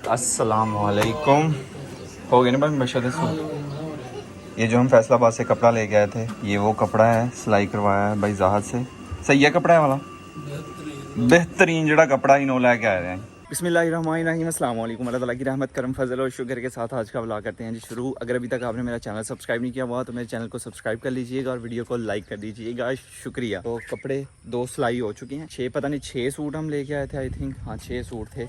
अस्सलामुअलैकुम। हो गए ना भाई मशहद सूट। ये जो हम फैसलाबाद से कपड़ा लेके आए थे, ये वो कपड़ा है, सिलाई करवाया है भाई जहाज से। सही है कपड़ा है वाला, बेहतरीन जड़ा कपड़ा ही नो लेके आए हैं। बिस्मिल्लाहिर्रहमानिर्रहीम, अस्सलाम वालेकुम, अल्लाह ताला की रहमत करम फजल और शुक्र के साथ आज का व्लॉग करते हैं जी शुरू। अगर अभी तक आपने मेरा चैनल सब्सक्राइब नहीं किया हुआ तो मेरे चैनल को सब्सक्राइब कर लीजिएगा और वीडियो को लाइक कर दीजिएगा, शुक्रिया। तो कपड़े 2 सिलाई हो चुकी हैं, 6 पता नहीं 6 सूट हम लेके आए थे, आई थिंक हाँ 6 सूट थे,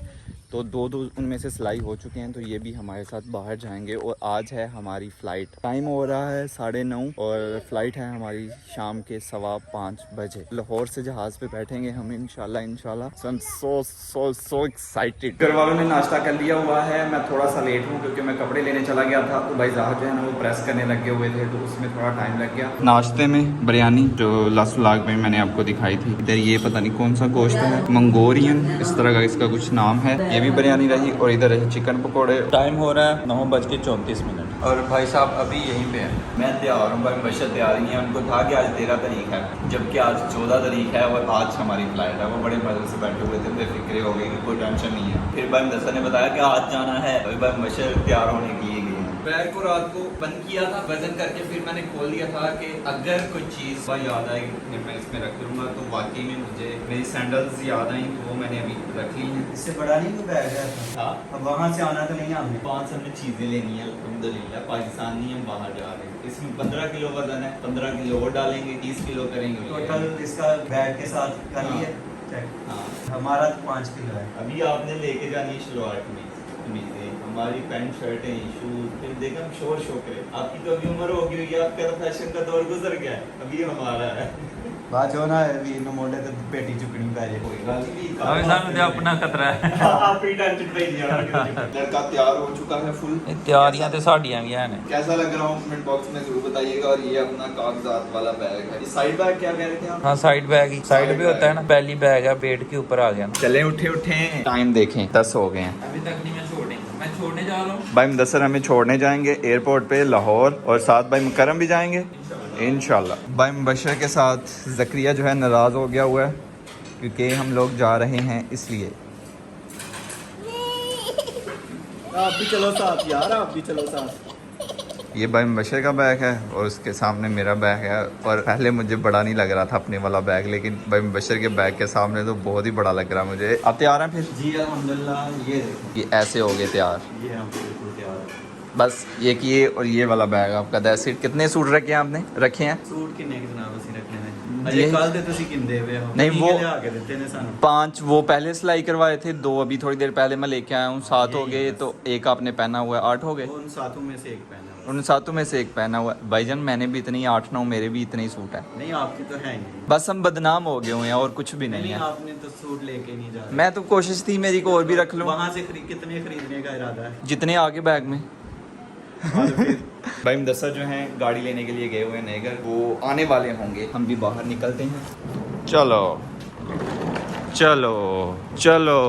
तो दो उनमें से सिलाई हो चुके हैं। तो ये भी हमारे साथ बाहर जाएंगे और आज है हमारी फ़्लाइट। टाइम हो रहा है 9:30 और फ़्लाइट है हमारी शाम के 5:15 बजे। लाहौर से जहाज़ पे बैठेंगे हम इंशाल्लाह। So excited. घर वालों ने नाश्ता कर लिया हुआ है, मैं थोड़ा सा लेट हूँ क्योंकि मैं कपड़े लेने चला गया था, तो भाई जहाज जो है ना वो प्रेस करने लगे हुए थे, तो उसमें थोड़ा टाइम लग गया। नाश्ते में बिरयानी जो लास्ट व्लॉग में मैंने आपको दिखाई थी, इधर ये पता नहीं कौन सा गोश्त है, मंगोरियन इस तरह का इसका कुछ नाम है, ये भी बिरयानी रही। और इधर है चिकन पकौड़े। टाइम हो रहा है 9:34 और भाई साहब अभी यहीं पे हैं। मैं तैयार हूँ, भाई बशर तैयार नहीं है। उनको था कि आज 13 तारीख है, जबकि आज 14 तारीख है और आज हमारी फ्लाइट है। वो बड़े मजे से बैठे हुए थे, बेफिक्रे हो गए कि कोई टेंशन नहीं है। फिर भाई दसा ने बताया कि आज जाना है, अभी भाई बशर तैयार होने के लिए गए। बैग को रात को बंद किया था वजन करके, फिर मैंने खोल दिया था कि अगर कोई चीज़ याद आएगी मैं इसमें रख लूँगा। तो वाकई में मुझे मेरी सैंडल्स याद आई, तो वो मैंने अभी रख ली हैं। इससे बड़ा नहीं कोई बैग है था। अब वहाँ से आना तो नहीं है हमने। 5 हमने चीज़ें लेनी है, अल्हम्दुलिल्लाह पाकिस्तान नहीं हम बाहर जा रहे हैं। इसमें 15 किलो वजन है, 15 किलो और डालेंगे, 30 किलो करेंगे टोटल इसका बैग के साथ कर लिए चेक। हाँ हमारा 5 किलो है। अभी आपने लेके जानी है शलवार कमीज़, हमारी पैंट शर्ट है, शूज, फिर देखा हम शोर शोकरे। आपकी तो अभी उम्र हो गई, आपका तो फैशन का दौर गुजर गया है, अभी हमारा है। बात हो ना अभी इन मोड़े तो पेटी चुकनी पै जाए। कोई गल नहीं, अभी सानू ते अपना खतरा है। आप ही टेंशन पे नहीं जाना। लड़का तैयार हो चुका है फुल। तैयारियां तो साडियां भी हैं। कैसा लग रहा हूँ कमेंट बॉक्स में जरूर बताइएगा। और ये अपना कागजात वाला बैग है। साइड बैग क्या कह रहे थे आप? हाँ साइड बैग ही, साइड भी होता है ना, पहली बैग है पेट के ऊपर आ गया ना। चले उठे टाइम देखें 10 हो गए हैं। अभी तक नहीं, मैं छोड़ने जा रहा हूँ। भाई मुदस्सर हमें छोड़ने जाएंगे एयरपोर्ट पे लाहौर, और साथ भाई मुकरम भी जाएंगे इंशाल्लाह। भाई मुबशर के साथ ज़करिया जो है नाराज़ हो गया हुआ है क्योंकि हम लोग जा रहे हैं इसलिए। आप भी चलो साथ यार, आप भी चलो साथ। ये भाई मुबशर का बैग है और उसके सामने मेरा बैग है। और पहले मुझे बड़ा नहीं लग रहा था अपने वाला बैग, लेकिन भाई मुबशर के बैग के सामने तो बहुत ही बड़ा लग रहा है मुझे। आप तैयार हैं फिर? जी अल्हम्दुलिल्लाह। ये देखो, ये ऐसे हो गए तैयार। ये हम बिल्कुल तैयार हैं। बस ये किए और ये वाला बैग आपका। That's it. कितने सूट रखे हैं आपने? रखे हैं सूट किन्ने के जनाब ਅਸੀਂ रखने में ये- अजय कल दे ਤੁਸੀਂ किंदे हुए हो? नहीं, वो- ले आके देते ने सानू 5 वो पहले सिलाई करवाए थे, 2 अभी थोड़ी देर पहले मैं लेके आया हूँ, 7 हो गए। तो एक आपने पहना हुआ है, 8 हो गए। उन सातों में से एक पहना हुआ। उन 7 में से एक पहना हुआ है। भाईजान मैंने भी इतनी 8-9 मेरे भी इतने ही सूट है। नहीं आपकी तो है ही। बस हम बदनाम हो गए हुए हैं और कुछ भी नहीं नहीं है। आपने तो सूट लेके नहीं जा रहे। मैं तो कोशिश थी मेरी को और भी रख लूँ, वहाँ से कितने खरीदने का इरादा है? जितने आगे बैग में। भाई मुदस्सर जो हैं गाड़ी लेने के लिए गए हुए हैं नगर, वो आने वाले होंगे, हम भी बाहर निकलते हैं। चलो चलो चलो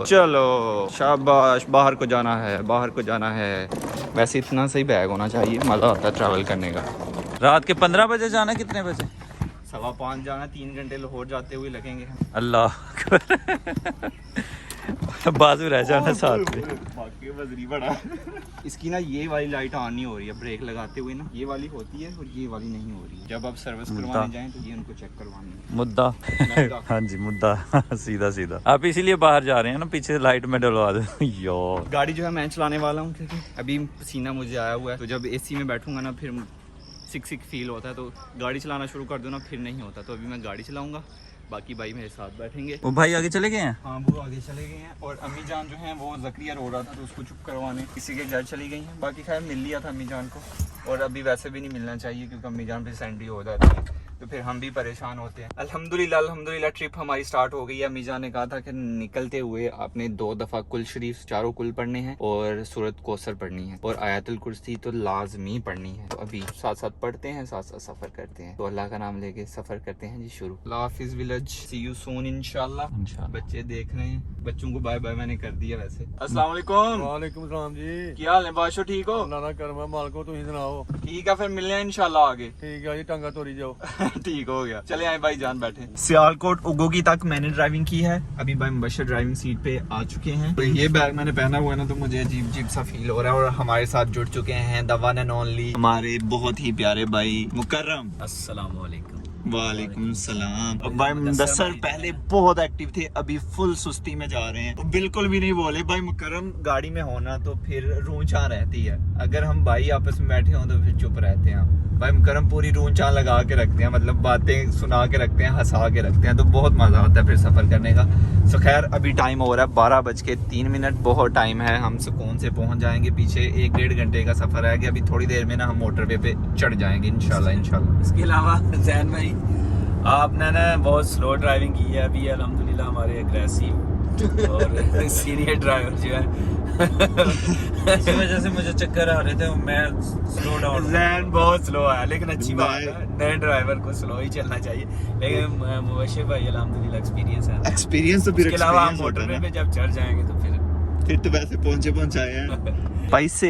चलो, शाबाश, बाहर को जाना है, बाहर को जाना है। वैसे इतना सही बैग होना चाहिए, मज़ा आता है ट्रैवल करने का। रात के 15 बजे जाना, कितने बजे? 5:15 जाना, 3 घंटे लाहौर जाते हुए लगेंगे हम। अल्लाह बाजू रह जाना साथ में। बाकी वजरी बड़ा। इसकी ना ये वाली लाइट ऑन नहीं हो रही है ब्रेक लगाते हुए ना, ये वाली होती है और ये वाली नहीं हो रही है। जब आप सर्विस करवाने जाएं तो ये उनको चेक करवानी है। मुद्दा हाँ जी मुद्दा सीधा आप इसीलिए बाहर जा रहे हैं ना, पीछे लाइट में डलवा दो यार। गाड़ी जो है मैं चलाने वाला हूँ क्योंकि अभी पसीना मुझे आया हुआ है, तो जब एसी में बैठूंगा ना फिर सिक फील होता है, तो गाड़ी चलाना शुरू कर दो ना फिर नहीं होता। तो अभी मैं गाड़ी चलाऊंगा, बाकी भाई मेरे साथ बैठेंगे। वो भाई आगे चले गए हैं? हाँ वो आगे चले गए हैं। और अम्मी जान जो है वो ज़करिया रो रहा था तो उसको चुप करवाने किसी के घर चली गई हैं। बाकी खैर मिल लिया था अम्मी जान को, और अभी वैसे भी नहीं मिलना चाहिए क्योंकि अम्मी जान फिर सेंडी हो जाती है, तो फिर हम भी परेशान होते हैं। अल्हम्दुलिल्लाह ट्रिप हमारी स्टार्ट हो गई है। अम्मी जान ने कहा था कि निकलते हुए आपने 2 दफ़ा कुल शरीफ, 4 कुल पढ़ने हैं और सूरत कौसर पढ़नी है और आयतुल कुर्सी तो लाजमी पढ़नी है। तो अभी साथ साथ पढ़ते हैं, साथ साथ सफ़र करते हैं। तो अल्लाह का नाम लेके सफ़र करते हैं जी शुरू। हाफिज़ विलेज, सी यू सून इंशाल्लाह। बच्चे देख रहे हैं, बच्चों को बाय बाय मैंने कर दिया। वैसे अस्सलाम वालेकुम। वालेकुम सलाम जी। क्या हाल है बादशाह, ठीक हो? अल्लाह ना करम है, मालको तुम सुनाओ। ठीक है फिर मिलने हैं इंशाल्लाह आगे। ठीक है जी, टंगा तोड़ी जाओ। ठीक हो गया। चले आए भाई जान बैठे। सियालकोट उगोगी तक मैंने ड्राइविंग की है। अभी भाई मुबशर ड्राइविंग सीट पे आ चुके हैं। तो ये बैग मैंने पहना हुआ है ना, तो मुझे अजीब अजीब सा फील हो रहा है। और हमारे साथ जुड़ चुके हैं द वन एंड ओनली हमारे बहुत ही प्यारे भाई मुकर्रम। अस्सलाम वालेकुम। वालेकुम सलाम। भाई मुदस्सर पहले बहुत एक्टिव थे, अभी फुल सुस्ती में जा रहे हैं। तो बिल्कुल भी नहीं बोले। भाई मुकर्रम गाड़ी में होना तो फिर रूंचा रहती है, अगर हम भाई आपस में बैठे हों तो फिर चुप रहते हैं। भाई मुकर्रम पूरी रूंचा लगा के रखते हैं, मतलब बातें सुना के रखते हैं, हंसा के रखते हैं, तो बहुत मजा आता है फिर सफर करने का। सो खैर अभी टाइम हो रहा है 12:03। बहुत टाइम है, हम सुकून से पहुंच जाएंगे। पीछे 1-1.5 घंटे का सफर है कि अभी थोड़ी देर में ना हम मोटरवे पे चढ़ जाएंगे इंशाल्लाह। इसके अलावा जैन भाई आपने ना बहुत स्लो ड्राइविंग की है अभी, अल्हम्दुलिल्लाह हमारे एग्रेसिव और सीनियर ड्राइवर जो है इसी वजह से मुझे चक्कर आ रहे थे, मैं स्लो डाउन। जैन बहुत स्लो है, लेकिन अच्छी बात है, नए ड्राइवर को स्लो ही चलना चाहिए। लेकिन मुबशर भाई अल्हम्दुलिल्लाह एक्सपीरियंस है। एक्सपीरियंस तो फिर इसके अलावा हम मोटरवे पे जब चढ़ जाएंगे तो फिर तो वैसे पहुंचाए हैं। भाई से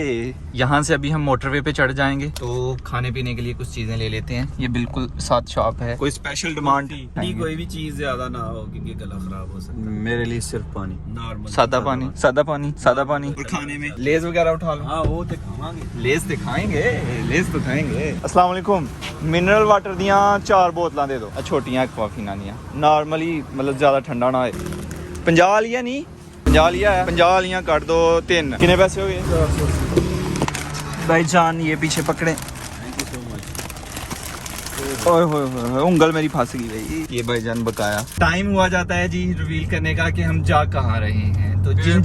यहाँ से अभी हम मोटरवे पे चढ़ जाएंगे, तो खाने पीने के लिए कुछ चीजें ले लेते हैं। ये बिल्कुल साथ शॉप है, कोई स्पेशल डिमांड नहीं, कोई भी चीज ज्यादा ना हो क्योंकि गला खराब हो सकता है। मेरे लिए सिर्फ पानी, नॉर्मल सादा पानी। और खाने में लेज वगैरह उठा लो। हाँ वो तो खावांगे, लेज दिखाएंगे, लेज तो खाएंगे। अस्सलाम वालेकुम। मिनरल वाटर दियां 4 बोतलां दे दो, छोटियां कॉफी ना दियां, नॉर्मली मतलब ज्यादा ठंडा ना हो। 50 लिया नहीं, 50 लिया है, 50 लिया काट दो 3। कितने पैसे हो गए भाई जान? ये पीछे पकड़े। ओए होए उंगल मेरी फंस गई भाई। ये भाईजान बकाया। टाइम हुआ जाता है जी रिवील करने का कि हम जा कहाँ रहे हैं। तो जिन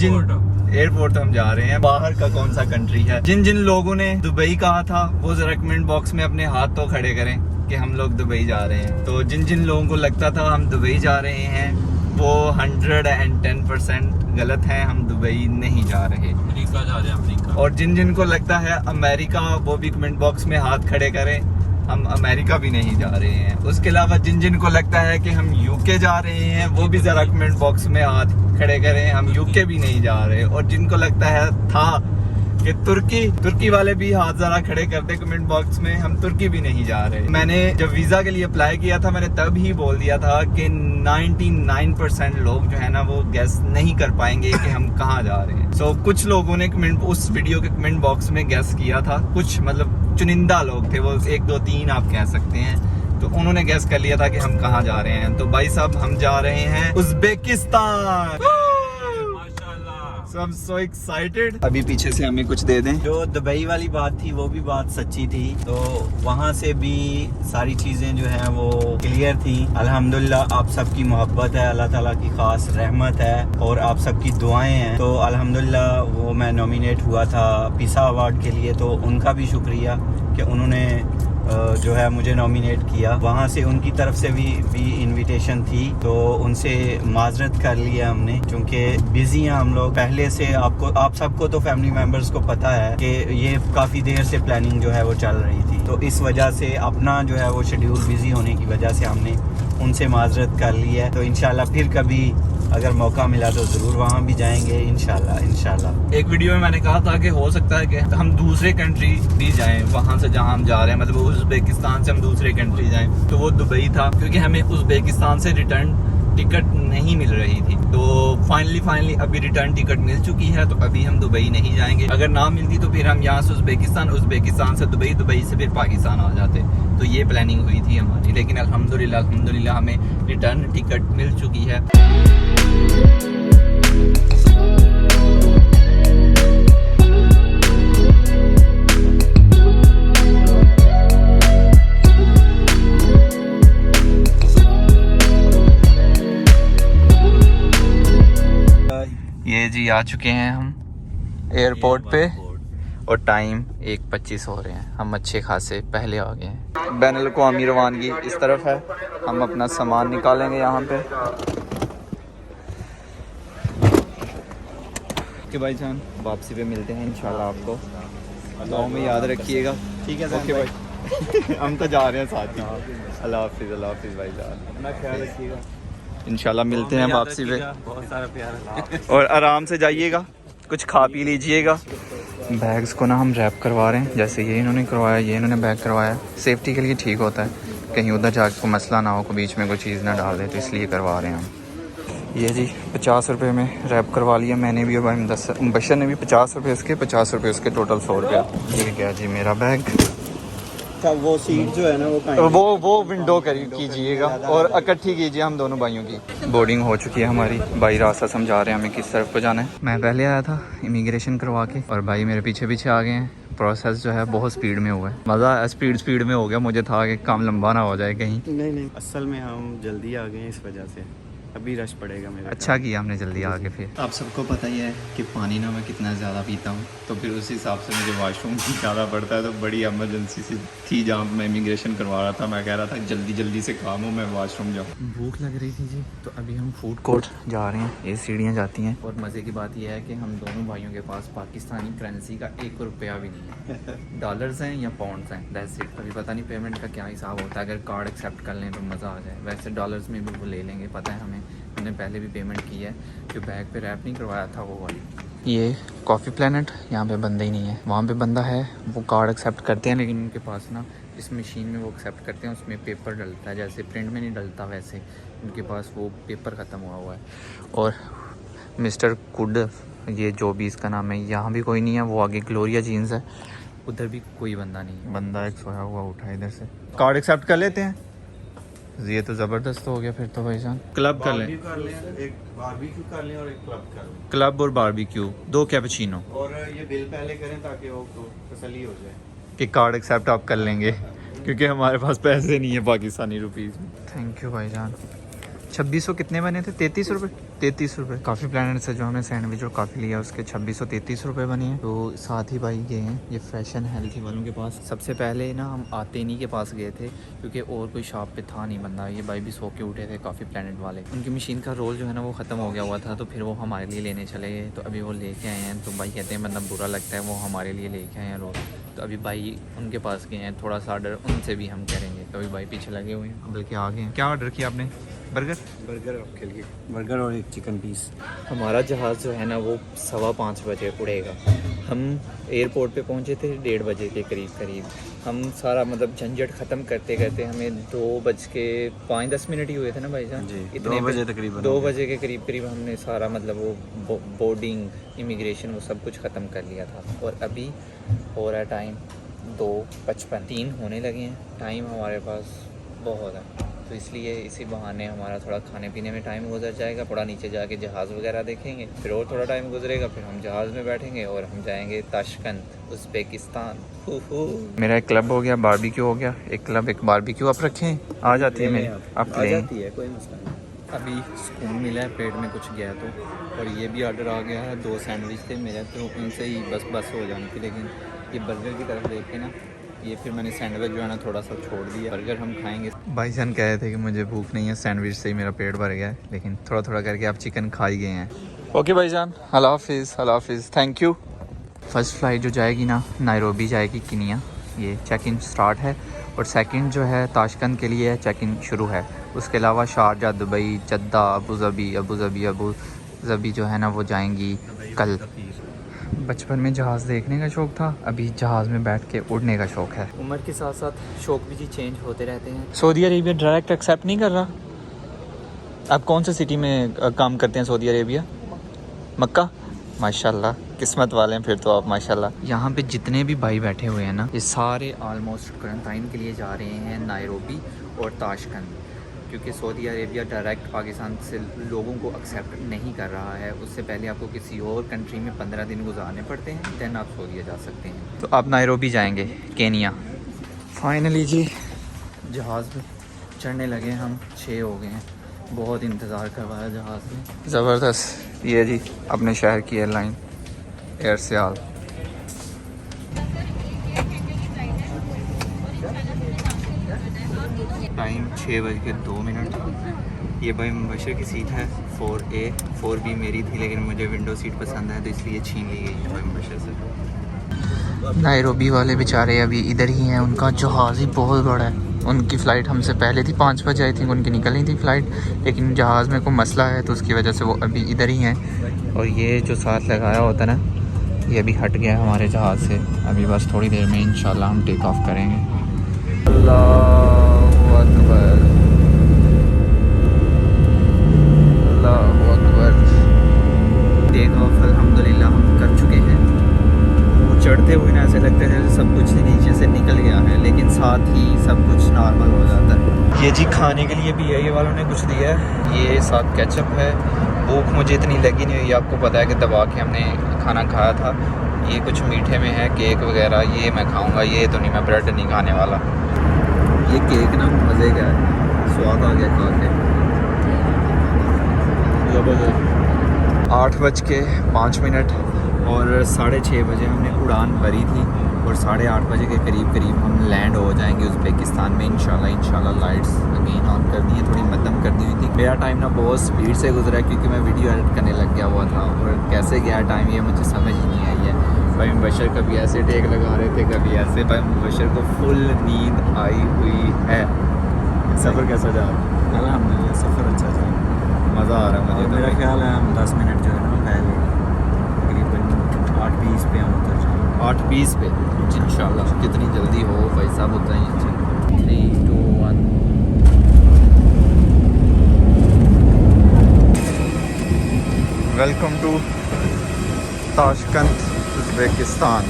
एयरपोर्ट हम जा रहे हैं, बाहर का कौन सा कंट्री है। जिन लोगों ने दुबई कहा था वो जरा कमेंट बॉक्स में अपने हाथ तो खड़े करें कि हम लोग दुबई जा रहे हैं। तो जिन लोगों को लगता था हम दुबई जा रहे हैं वो 110% गलत है, हम दुबई नहीं जा रहे, अमेरिका जा रहे हैं, अमेरिका। और जिन को लगता है अमेरिका, वो भी कमेंट बॉक्स में हाथ खड़े करें, हम अमेरिका भी नहीं जा रहे हैं। उसके अलावा जिन को लगता है कि हम यूके जा रहे हैं वो भी जरा कमेंट बॉक्स में हाथ खड़े करें, हम यूके भी नहीं जा रहे। और जिनको लगता है था कि तुर्की वाले भी हाथ जरा खड़े करते कमेंट बॉक्स में, हम तुर्की भी नहीं जा रहे। मैंने जब वीजा के लिए अप्लाई किया था मैंने तब ही बोल दिया था कि 99% लोग जो है ना वो गैस नहीं कर पाएंगे कि हम कहाँ जा रहे हैं। सो कुछ लोगों ने कमेंट उस वीडियो के कमेंट बॉक्स में गैस किया था, कुछ मतलब चुनिंदा लोग थे, वो 1 2 3 आप कह सकते हैं। तो उन्होंने गैस कर लिया था कि हम कहाँ जा रहे हैं। तो भाई साहब हम जा रहे हैं उज़्बेकिस्तान। I'm so excited। अभी पीछे से हमें कुछ दे दें। जो दुबई वाली बात थी वो भी बात सच्ची थी, तो वहाँ से भी सारी चीजें जो हैं वो क्लियर थी। अल्हम्दुलिल्लाह आप सबकी मोहब्बत है, अल्लाह ताला की खास रहमत है और आप सबकी दुआएं हैं। तो अल्हम्दुलिल्लाह वो मैं नॉमिनेट हुआ था पिसा अवार्ड के लिए, तो उनका भी शुक्रिया कि उन्होंने जो है मुझे नॉमिनेट किया। वहाँ से उनकी तरफ से भी इनविटेशन थी, तो उनसे माजरत कर लिया हमने क्योंकि बिजी हैं हम लोग पहले से। आप सबको तो फैमिली मेम्बर्स को पता है कि ये काफ़ी देर से प्लानिंग जो है वो चल रही थी, तो इस वजह से अपना जो है वो शेड्यूल बिजी होने की वजह से हमने उनसे माजरत कर ली है। तो इंशाल्लाह फिर कभी अगर मौका मिला तो ज़रूर वहाँ भी जाएंगे इंशाल्लाह। एक वीडियो में मैंने कहा था कि हो सकता है कि हम दूसरे कंट्री भी जाएं, वहाँ से जहाँ हम जा रहे हैं, मतलब उज़्बेकिस्तान से हम दूसरे कंट्री जाएं, तो वो दुबई था क्योंकि हमें उज़्बेकिस्तान से रिटर्न टिकट नहीं मिल रही थी। तो फाइनली अभी रिटर्न टिकट मिल चुकी है, तो अभी हम दुबई नहीं जाएंगे। अगर ना मिलती तो फिर हम यहाँ से उज़्बेकिस्तान से दुबई, दुबई से फिर पाकिस्तान आ जाते। तो ये प्लानिंग हुई थी हमारी, लेकिन अल्हम्दुलिल्लाह हमें रिटर्न टिकट मिल चुकी है। ये जी आ चुके हैं हम एयरपोर्ट पे और टाइम 1:25 हो रहे हैं। हम अच्छे खासे पहले आ गए हैं। बैनुल अक़वामी रवानगी इस तरफ है, हम अपना सामान निकालेंगे यहाँ पे। ओके भाई जान, वापसी पे मिलते हैं इंशाल्लाह। आपको दुआओं में याद रखिएगा, ठीक है? ओके भाई हम तो जा रहे हैं साथ ही। अल्लाह हाफिज़ भाई जान, अपना ख्याल रखिएगा। इंशाल्लाह मिलते हैं वापसी पे। बहुत सारा प्यार और आराम से जाइएगा, कुछ खा पी लीजिएगा। बैग्स को ना हम रैप करवा रहे हैं, जैसे ये इन्होंने करवाया, ये इन्होंने बैग करवाया। सेफ्टी के लिए ठीक होता है। कहीं उधर जाके कोई मसला ना हो, कोई बीच में कोई चीज़ ना डाल दे, तो इसलिए करवा रहे हैं हम। ये जी 50 रुपये में रैप करवा लिया मैंने भी और भाई बशर ने भी 50 रुपये उसके, 50 रुपये उसके, टोटल 100 रुपया। ये गया जी मेरा बैग। वो सीट जो है ना वो विंडो कीजिएगा और इकट्ठी कीजिए हम दोनों भाइयों की। बोर्डिंग हो चुकी है हमारी, भाई रास्ता समझा रहे हैं हमें किस तरफ को जाना है। मैं पहले आया था इमिग्रेशन करवा के और भाई मेरे पीछे पीछे आ गए हैं। प्रोसेस जो है बहुत स्पीड में हुआ है, मज़ा आया, स्पीड में हो गया। मुझे था कि काम लंबा ना हो जाए कहीं। नहीं, असल में हम जल्दी आ गए हैं, इस वजह से अभी रश पड़ेगा मेरा। अच्छा किया हमने जल्दी आके। फिर आप सबको पता ही है कि पानी ना मैं कितना ज़्यादा पीता हूँ, तो फिर उस हिसाब से मुझे वॉशरूम जाना पड़ता है। तो बड़ी एमरजेंसी सी थी जहाँ मैं इमिग्रेशन करवा रहा था। मैं कह रहा था जल्दी से काम हो, मैं वॉशरूम जाऊँ। भूख लग रही थी जी, तो अभी हम फूड कोर्ट जा रहे हैं। ये सीढ़ियाँ जाती हैं और मज़े की बात यह है कि हम दोनों भाइयों के पास पाकिस्तानी करेंसी का 1 रुपया भी नहीं है। डॉलर्स हैं या पाउंड्स हैं, दैट्स इट। अभी पता नहीं पेमेंट का क्या हिसाब होता है, अगर कार्ड एक्सेप्ट कर लें तो मज़ा आ जाए। वैसे डॉलर्स में भी वो ले लेंगे, पता है हमें, हमने पहले भी पेमेंट की है। जो बैग पे रैप नहीं करवाया था वो वाली। ये कॉफ़ी प्लैनेट, यहाँ पे बंदा ही नहीं है, वहाँ पे बंदा है। वो कार्ड एक्सेप्ट करते हैं लेकिन उनके पास ना इस मशीन में वो एक्सेप्ट करते हैं, उसमें पेपर डलता है, जैसे प्रिंट में नहीं डलता वैसे उनके पास वो पेपर ख़त्म हुआ है। और मिस्टर कुड, ये जो भी इसका नाम है, यहाँ भी कोई नहीं है। वो आगे ग्लोरिया जीन्स है, उधर भी कोई बंदा नहीं है। बंदा एक सोया हुआ उठा इधर से। कार्ड एक्सेप्ट कर लेते हैं। ये तो ज़बरदस्त हो गया फिर तो भाईजान। क्लब कर लें, एक बारबेक्यू कर लें और एक क्लब कर लें। क्लब और बारबेक्यू, 2 कैपुचिनो। और ये बिल पहले करें ताकि वो तसल्ली हो जाए कि कार्ड एक्सेप्ट आप कर लेंगे, क्योंकि हमारे पास पैसे नहीं है पाकिस्तानी रुपीज़ में। थैंक यू भाईजान। 2600 कितने बने थे? 33 रुपये। 33 रुपये। काफ़ी प्लानट से जो हमने सैंडविच और काफ़ी लिया उसके 2633 रुपये बने हैं। तो साथ ही भाई गए हैं ये फैशन एंड हेल्थी वालों के पास। सबसे पहले ना हम आते इन्हीं के पास गए थे, क्योंकि और कोई शॉप पे था नहीं बंदा। ये भाई भी सो के उठे थे काफ़ी प्लानट वाले। उनकी मशीन का रोल जो है ना वो ख़त्म हो गया हुआ था, तो फिर वो हमारे लिए लेने चले गए। तो अभी वो लेके आए हैं। तो भाई कहते हैं मतलब बुरा लगता है, वो हमारे लिए लेके आए हैं रोल। तो अभी भाई उनके पास गए हैं, थोड़ा सा ऑर्डर उनसे भी हम करेंगे। तो अभी भाई पीछे लगे हुए हैं, बल्कि आ गए हैं। क्या ऑर्डर किया आपने? बर्गर आपके लिए, बर्गर और एक चिकन पीस। हमारा जहाज़ जो है ना वो 5:15 बजे उड़ेगा। हम एयरपोर्ट पे पहुंचे थे 1:30 बजे के करीब। हम सारा मतलब झंझट ख़त्म करते करते हमें 2:05-10 ही हुए थे ना भाईजान जी। इतने 2 बजे तकरीबन, 2 बजे के करीब हमने सारा मतलब वो बोर्डिंग, इमिग्रेशन, वो सब कुछ ख़त्म कर लिया था। और अभी हो रहा है टाइम 2:55, 3 होने लगे हैं। टाइम हमारे पास बहुत है, तो इसलिए इसी बहाने हमारा थोड़ा खाने पीने में टाइम गुजर जाएगा। थोड़ा नीचे जाके जहाज़ वगैरह देखेंगे, फिर और थोड़ा टाइम गुजरेगा, फिर हम जहाज़ में बैठेंगे और हम जाएंगे ताशकंद, उज़्बेकिस्तान। मेरा एक क्लब हो गया, बारबेक्यू हो गया। एक क्लब एक बारबेक्यू आप रखें, आ जाती है मेरी, आप आ जाती है, कोई मसला नहीं। अभी सुकून मिला है, पेट में कुछ गया तो। और ये भी ऑर्डर आ गया है, 2 सैंडविच थे मेरे, तो उनसे ही बस हो जानी थी। लेकिन ये बर्गर की तरफ देख के ना, ये फिर मैंने सैंडविच जो है ना थोड़ा सा छोड़ दिया। बर्गर हम खाएंगे। भाईजान कह रहे थे कि मुझे भूख नहीं है, सैंडविच से ही मेरा पेट भर गया है। लेकिन थोड़ा करके आप चिकन खा ही गए हैं। ओके भाईजान, अल्लाह हाफिज़, थैंक यू। फ़र्स्ट फ़्लाइट जो जाएगी ना नायरोबी जाएगी किनिया, ये चेक इन स्टार्ट है। और सेकंड जो है ताशकंद के लिए चेक इन शुरू है। उसके अलावा शारजा, दुबई, जद्दा, अबू ज़बी जो है ना वो जाएंगी कल। बचपन में जहाज़ देखने का शौक़ था, अभी जहाज़ में बैठ के उड़ने का शौक़ है। उम्र के साथ साथ शौक़ भी जी चेंज होते रहते हैं। सऊदी अरेबिया डायरेक्ट एक्सेप्ट नहीं कर रहा। आप कौन सी सिटी में काम करते हैं सऊदी अरेबिया? मक्का। माशाल्लाह, किस्मत वाले हैं फिर तो आप माशाल्लाह। यहाँ पे जितने भी भाई बैठे हुए हैं ना, ये सारे ऑलमोस्ट क्वारंटाइन के लिए जा रहे हैं नायरोबी और ताशकंद, क्योंकि सऊदी अरेबिया डायरेक्ट पाकिस्तान से लोगों को एक्सेप्ट नहीं कर रहा है। उससे पहले आपको किसी और कंट्री में 15 दिन गुजारने पड़ते हैं, दैन आप सऊदी जा सकते हैं। तो आप नायरोबी जाएंगे, केनिया। फाइनली जी जहाज़ में चढ़ने लगे, हम 6 हो गए हैं। बहुत इंतज़ार करवाया जहाज़ में, ज़बरदस्त। ये जी अपने शहर की एयरलाइन एयर सियाल। टाइम 6:02। ये भाई मुबशर की सीट है 4A। 4B मेरी थी, लेकिन मुझे विंडो सीट पसंद है तो इसलिए छीन ली गई है भाई मुबशर से। नायरोबी वाले बेचारे अभी इधर ही हैं, उनका जहाज़ ही बहुत बड़ा है। उनकी फ़्लाइट हमसे पहले थी, 5 बजे आई थिंक उनकी निकलनी थी फ़्लाइट, लेकिन जहाज़ में कोई मसला है तो उसकी वजह से वो अभी इधर ही हैं। और ये जो साथ लगाया होता ना, ये अभी हट गया है हमारे जहाज़ से। अभी बस थोड़ी देर में इंशाल्लाह हम टेक ऑफ करेंगे। अल्लाह अकबर, अल्लाहु अकबर। टेक ऑफ अल्हम्दुलिल्लाह हम कर चुके हैं। वो चढ़ते हुए ना ऐसे लगता है जैसे सब कुछ नीचे से निकल गया है, लेकिन साथ ही सब कुछ नॉर्मल हो जाता है। ये जी खाने के लिए भी है, ये वालों ने कुछ दिया है। ये साथ केचप है। भूख मुझे इतनी लगी नहीं हुई, आपको पता है कि दबा के हमने खाना खाया था। ये कुछ मीठे में है, केक वगैरह, ये मैं खाऊंगा। ये तो नहीं, मैं ब्रेड नहीं खाने वाला। ये केक ना मज़े का है, स्वाद आ गया खा के। 8:05 और 6:30 बजे हमने उड़ान भरी थी और 8:30 बजे के करीब हम लैंड हो जाएंगे उज़्बेकिस्तान में इंशाल्लाह। लाइट्स अगेन ऑन कर दी है, थोड़ी मध्यम कर दी हुई थी। मेरा टाइम ना बहुत स्पीड से गुजरा है क्योंकि मैं वीडियो एडिट करने लग गया हुआ था, और कैसे गया टाइम ये मुझे समझ ही नहीं आई है। भाई मुबशर कभी ऐसे टेक लगा रहे थे, कभी ऐसे। भाई मुबशर को फुल नींद आई हुई है। सफ़र कैसा जा रहा है? अल्हम्दुलिल्लाह सफ़र अच्छा जा रहा है, मज़ा आ रहा है मुझे। मेरा ख्याल है हम 10 मिनट जो है ना पहले तकरीबन 8:20 पे हम उतर जाएंगे। 8:20 पे इंशाल्लाह। कितनी जल्दी हो भाई साहब उतना ही अच्छा। 3, 2, 1। Welcome to Tashkent Uzbekistan.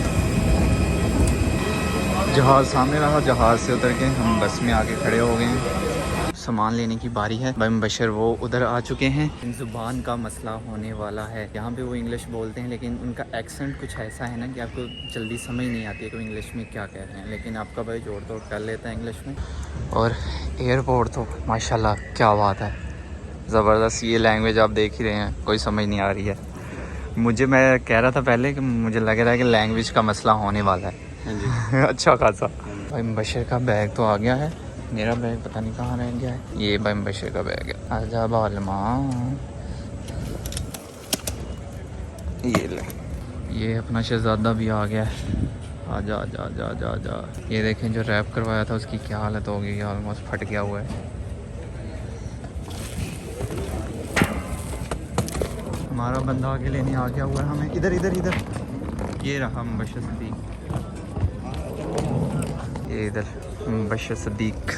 जहाज़ सामने रहा, जहाज़ से उतर के हम बस में आके खड़े हो गए हैं। सामान लेने की बारी है। भाई मुबशर वो उधर आ चुके हैं। इन ज़ुबान का मसला होने वाला है। यहाँ पे वो इंग्लिश बोलते हैं, लेकिन उनका एक्सेंट कुछ ऐसा है ना कि आपको जल्दी समझ नहीं आती है कि वो इंग्लिश में क्या कह रहे हैं, लेकिन आपका भाई जोड़ तोड़ कर लेता है इंग्लिश में। और एयरपोर्ट तो माशाल्लाह क्या बात है, ज़बरदस्त। ये लैंग्वेज आप देख ही रहे हैं, कोई समझ नहीं आ रही है मुझे। मैं कह रहा था पहले कि मुझे लग रहा है कि लैंग्वेज का मसला होने वाला है। हाँ जी। अच्छा खासा। भाई मुबशर का बैग तो आ गया है, मेरा बैग पता नहीं कहाँ रह गया है। ये भाई मुबशर का बैग है। आजा बालमा, ये ले। ये अपना शहजादा भी आ गया है। आजा आजा आजा आजा आजा। ये देखें जो रैप करवाया था उसकी क्या हालत हो गई, ऑलमोस्ट फट गया हुआ है। हमारा बंदा आगे लेने आ गया हुआ है हमें। इधर इधर इधर, ये रहा मुबशर सदीक, ये इधर मुबशर सदीक।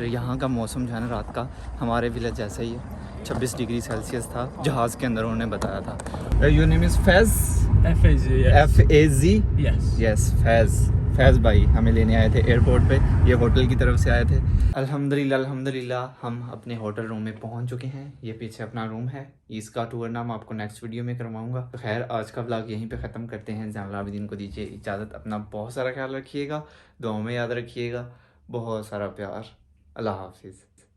यहाँ का मौसम जो है ना रात का हमारे विलेज जैसा ही है। 26 डिग्री सेल्सियस था जहाज़ के अंदर, उन्होंने बताया था। Your name is Faiz? FAZ? Yes Faiz भाई हमें लेने आए थे एयरपोर्ट पे। ये होटल की तरफ से आए थे। अल्हम्दुलिल्लाह हम अपने होटल रूम में पहुंच चुके हैं। ये पीछे अपना रूम है। इसका टूर ना मैं आपको नेक्स्ट वीडियो में करवाऊंगा। तो खैर आज का व्लॉग यहीं पे ख़त्म करते हैं। ज़ैनुल आबिदीन को दीजिए इजाज़त। अपना बहुत सारा ख्याल रखिएगा, दुआओं में याद रखिएगा। बहुत सारा प्यार। अल्लाह हाफिज़।